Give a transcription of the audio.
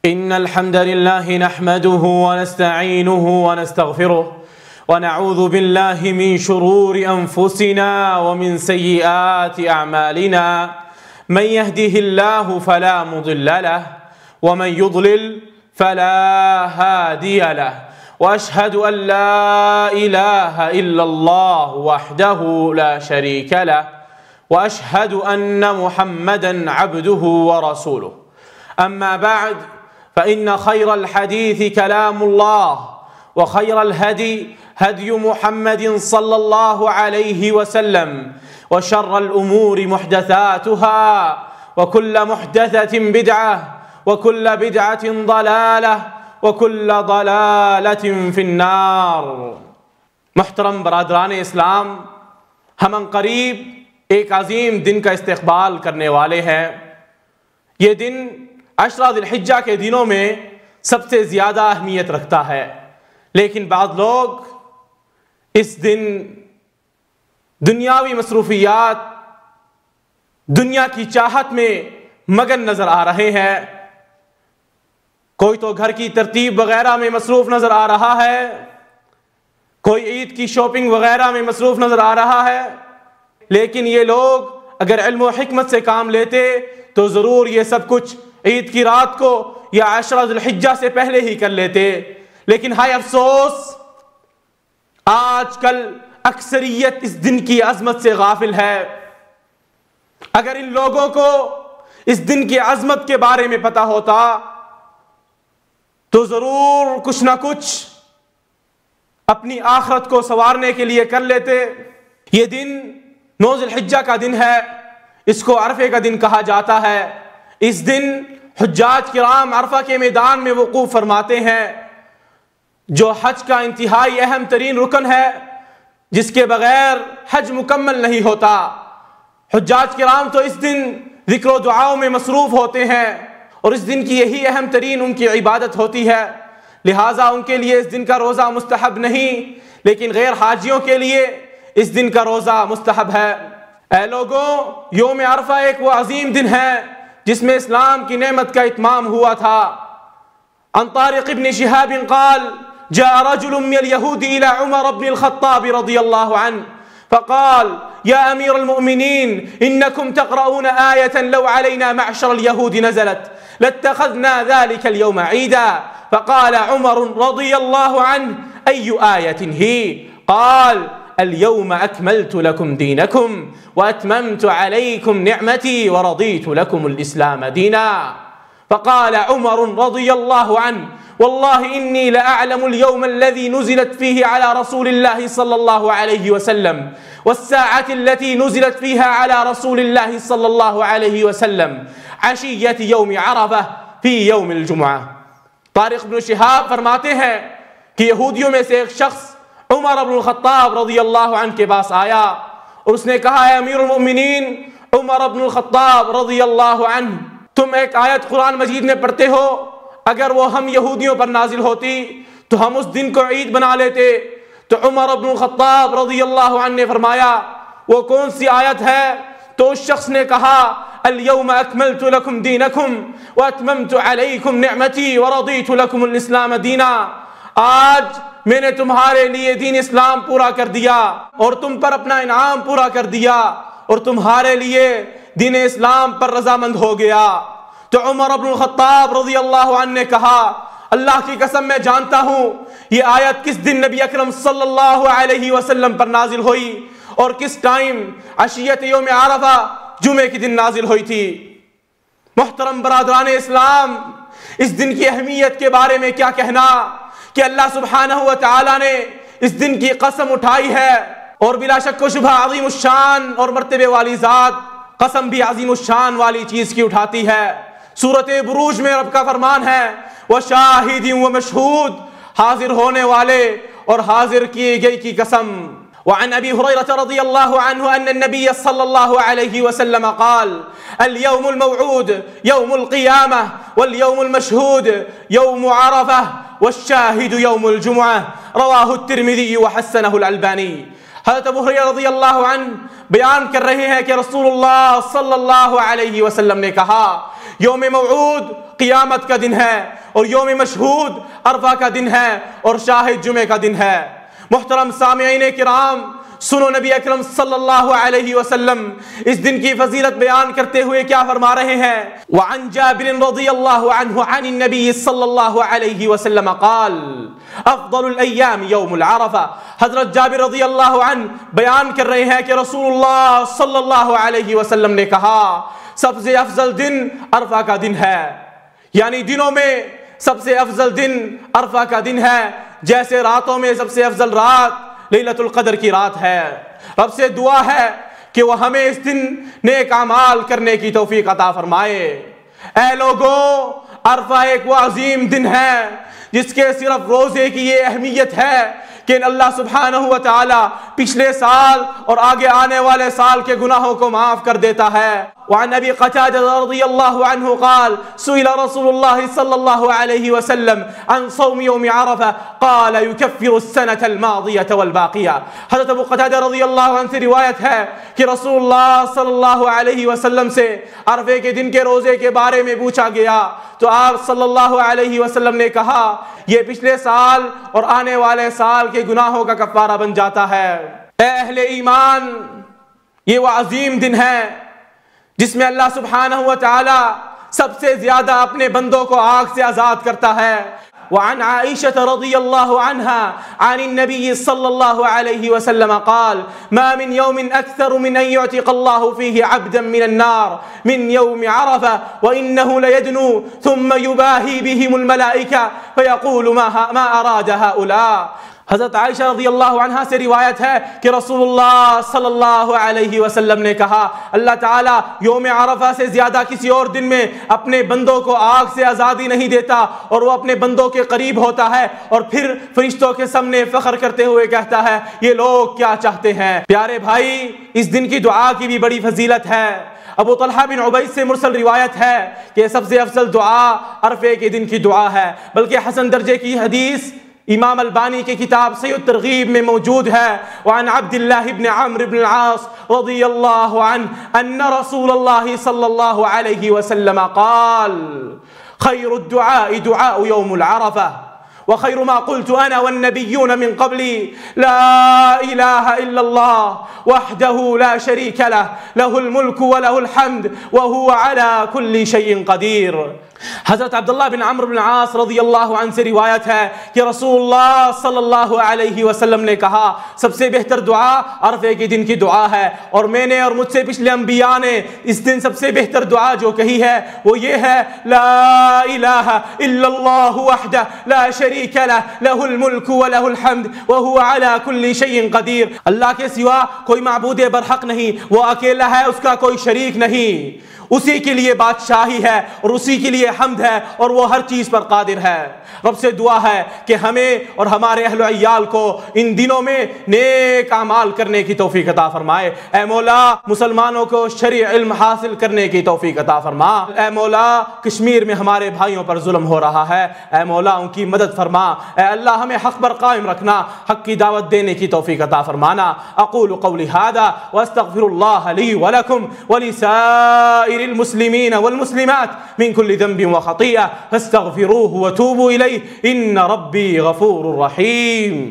إن الحمد لله نحمده ونستعينه ونستغفره ونعوذ بالله من شرور أنفسنا ومن سيئات أعمالنا من يهده الله فلا مضل له ومن يضلل فلا هادي له وأشهد أن لا إله إلا الله وحده لا شريك له وأشهد أن محمدًا عبده ورسوله أما بعد فإن خير الحديث كلام الله وخير الهدي هدي محمد صلى الله عليه وسلم وشر الأمور محدثاتها وكل محدثة بدعة وكل بدعة ضلالة وكل ضلالة في النار۔ محترم برادران اسلام، ہم عنقریب ایک عظیم دن کا استقبال کرنے والے ہیں۔ یہ دن عشرہ ذی الحجہ کے دنوں میں سب سے زیادہ اہمیت رکھتا ہے، لیکن بعض لوگ اس دن دنیاوی مصروفیات، دنیا کی چاہت میں مگن نظر آ رہے ہیں۔ کوئی تو گھر کی ترتیب وغیرہ میں مصروف نظر آ رہا ہے، کوئی عید کی شاپنگ وغیرہ میں مصروف نظر آ رہا ہے، لیکن یہ لوگ اگر علم و حکمت سے کام لیتے تو ضرور یہ سب کچھ عید کی رات کو یا عشرہ ذی الحجہ سے پہلے ہی کر لیتے۔ لیکن ہائے افسوس، آج کل اکثریت اس دن کی عظمت سے غافل ہے۔ اگر ان لوگوں کو اس دن کی عظمت کے بارے میں پتہ ہوتا تو ضرور کچھ نہ کچھ اپنی آخرت کو سنوارنے کے لیے کر لیتے۔ یہ دن 9 ذی الحجہ کا دن ہے، اس کو عرفے کا دن کہا جاتا ہے۔ اس دن حجاج کرام عرفہ کے میدان میں وقوف فرماتے ہیں، جو حج کا انتہائی اہم ترین رکن ہے، جس کے بغیر حج مکمل نہیں ہوتا۔ حجاج کرام تو اس دن ذکر و دعاؤں میں مصروف ہوتے ہیں، اور اس دن کی یہی اہم ترین ان کی عبادت ہوتی ہے، لہٰذا ان کے لیے اس دن کا روزہ مستحب نہیں، لیکن غیر حاجیوں کے لیے اس دن کا روزہ مستحب ہے۔ اے لوگوں، یوم عرفہ ایک وہ عظیم دن ہے جس میں اسلام کی نعمت کا اتمام ہوا تھا۔ عن طارق بن شهاب قال جاء رجل من اليهود إلى عمر بن الخطاب رضي الله عنه فقال يا أمير المؤمنين إنكم تقرؤون آية لو علينا معشر اليهود نزلت لاتخذنا ذلك اليوم عيدا، فقال عمر رضي الله عنه أي آية هي؟ قال اليوم أكملت لكم دينكم وأتممت عليكم نعمتي ورضيت لكم الإسلام دينا، فقال عمر رضي الله عنه والله إني لأعلم اليوم الذي نزلت فيه على رسول الله صلى الله عليه وسلم والساعة التي نزلت فيها على رسول الله صلى الله عليه وسلم عشية يوم عرفة في يوم الجمعة۔ طارق بن شہاب فرماتے ہیں کہ یہودیوں میں سے ایک شخص عمر بن الخطاب رضی اللہ عنہ کے پاس آیا اور اس نے کہا، اے امیر المؤمنین عمر بن الخطاب رضی اللہ عنہ، تم ایک آیت قرآن مجید میں پڑھتے ہو، اگر وہ ہم یہودیوں پر نازل ہوتی تو ہم اس دن کو عید بنا لیتے۔ تو عمر بن الخطاب رضی اللہ عنہ نے فرمایا، وہ کون سی آیت ہے؟ تو اس شخص نے کہا، اليوم اکملت لکم دینکم واتممت علیکم نعمتی ورضیت لکم الاسلام دینا، آج میں نے تمہارے لیے دین اسلام پورا کر دیا اور تم پر اپنا انعام پورا کر دیا اور تمہارے لیے دین اسلام پر رضامند ہو گیا۔ تو عمر بن الخطاب رضی اللہ عنہ نے کہا، اللہ کی قسم میں جانتا ہوں یہ آیت کس دن نبی اکرم صلی اللہ علیہ وسلم پر نازل ہوئی اور کس ٹائم عشیت یوم عرفہ جمعے کی دن نازل ہوئی تھی۔ محترم برادران اسلام، اس دن کی اہمیت کے بارے میں کیا کہنا کہ اللہ سبحانہ و تعالی نے اس دن کی قسم اٹھائی ہے، اور بلا شک و شبہ عظیم الشان اور مرتبے والی ذات قسم بھی عظیم الشان والی چیز کی اٹھاتی ہے۔ سورۃ بروج میں رب کا فرمان ہے، وَشَاهِدٍ وَمَشْهُودٍ، حاضر ہونے والے اور حاضر کیے گئی کی قسم۔ وعن ابي هريره رضي الله عنه ان النبي صلى الله عليه وسلم قال اليوم الموعود يوم القيامه واليوم المشهود يوم عرفه والشاهد يوم الجمعه، رواه الترمذي وحسنه الألباني۔ حضرت ابو ہریرہ رضی اللہ عنہ بیان کر رہے ہیں کہ رسول اللہ صلی اللہ علیہ وسلم نے کہا، یوم موعود قیامت کا دن ہے، اور یوم مشہود عرفہ کا دن ہے، اور شاہد جمعے کا دن ہے۔ محترم سامعین کرام، سنو نبی اکرم صلی اللہ علیہ وسلم اس دن کی فضیلت بیان کرتے ہوئے کیا فرما رہے ہیں۔ وعن جابر رضی اللہ عنہ عن النبی صلی اللہ علیہ وسلم قال افضل الایام یوم العرفہ۔ حضرت جابر رضی اللہ عنہ بیان کر رہے ہیں کہ رسول اللہ صلی اللہ علیہ وسلم نے کہا سب سے افضل دن عرفہ کا دن ہے، یعنی دنوں میں سب سے افضل دن عرفہ کا دن ہے، جیسے راتوں میں سب سے افضل رات لیلۃ القدر کی رات ہے۔ رب سے دعا ہے کہ وہ ہمیں اس دن نیک اعمال کرنے کی توفیق عطا فرمائے۔ اے لوگوں، عرفہ ایک وہ عظیم دن ہے جس کے صرف روزے کی یہ اہمیت ہے کہ اللہ سبحانہ و تعالی پچھلے سال اور آگے آنے والے سال کے گناہوں کو معاف کر دیتا ہے۔ وعن ابی قتادہ رضی اللہ عنہ قال سئل رسول اللہ صلی اللہ علیہ وسلم عن صوم یوم عرفہ قال یکفر السنة الماضیة والباقیہ۔ حضرت ابو قتادہ رضی اللہ عنہ سے روایت ہے کہ رسول اللہ صلی اللہ علیہ وسلم سے عرفے کے دن کے روزے کے بارے میں پوچھا گیا تو آپ صلی اللہ علیہ وسلم نے کہا یہ پچھلے سال اور آنے والے سال کے گناہوں کا کفارہ بن جاتا ہے۔ اے اہل ایمان، یہ وہ عظیم دن ہے جس میں اللہ سبحانہ و تعالی سب سے زیادہ اپنے بندوں کو آگ سے آزاد کرتا ہے۔ وعن عائشة رضی اللہ عنها عن النبي صلی اللہ علیہ وسلم قال ما من يوم أكثر من أن يعتق الله فيه عبدا من النار من يوم عرفة وإنه ليدنو ثم يباهي بهم الملائكة فيقول ما أراد هؤلاء۔ حضرت عائشہ رضی اللہ عنہ سے روایت ہے کہ رسول اللہ صلی اللہ علیہ وسلم نے کہا اللہ تعالیٰ یوم عرفہ سے زیادہ کسی اور دن میں اپنے بندوں کو آگ سے آزادی نہیں دیتا، اور وہ اپنے بندوں کے قریب ہوتا ہے اور پھر فرشتوں کے سامنے فخر کرتے ہوئے کہتا ہے یہ لوگ کیا چاہتے ہیں۔ پیارے بھائی، اس دن کی دعا کی بھی بڑی فضیلت ہے۔ ابو طلحہ بن عبید سے مرسل روایت ہے کہ سب سے افضل دعا عرفے کے دن کی دعا ہے، بلکہ حسن درجے کی حدیث امام البانی کی کتاب صحیح الترغیب میں موجود ہے۔ وعن عبد اللہ بن عمرو بن العاص رضی اللہ عنہ ان رسول اللہ صلی اللہ علیہ وسلم قال خیر الدعاء دعاء یوم العرفہ وخير ما قلت أنا والنبيون من قبلي لا إله إلا الله وحده لا شريك له له الملك وله الحمد وهو على كل شيء قدير۔ حضرت عبداللہ بن عمرو بن العاص رضی اللہ عنہ سے روایت ہے کہ رسول اللہ صلی اللہ علیہ وسلم نے کہا سب سے بہتر دعا عرفے کے دن کی دعا ہے، اور میں نے اور مجھ سے پچھلے انبیاء نے اس دن سب سے بہتر دعا جو کہی ہے وہ یہ ہے لا الہ الا اللہ وحدہ لا شریک لہ لہ الملک ولہ الحمد وہو علی کل شیء قدیر۔ اللہ کے سوا کوئی معبود برحق نہیں، وہ اکیلا ہے، اس کا کوئی شریک نہیں، اسی کے لیے بادشاہی ہے اور اسی کے لیے حمد ہے اور وہ ہر چیز پر قادر ہے۔ رب سے دعا ہے کہ ہمیں اور ہمارے اہل و عیال کو ان دنوں میں نیک اعمال کرنے کی توفیق عطا فرمائے۔ اے مولا، مسلمانوں کو شرعی علم حاصل کرنے کی توفیق عطا فرما۔ اے مولا، کشمیر میں ہمارے بھائیوں پر ظلم ہو رہا ہے، اے مولا ان کی مدد فرما۔ اے اللہ، ہمیں حق پر قائم رکھنا، حق کی دعوت دینے کی توفیق عطا فرمانا۔ اقول قولی ھذا واستغفر اللہ لی ولکم ولسائر المسلمین والمسلمات من كل ذنب وخطیئہ فاستغفروه وتوبوا الیہ ان ربی غفور رحیم۔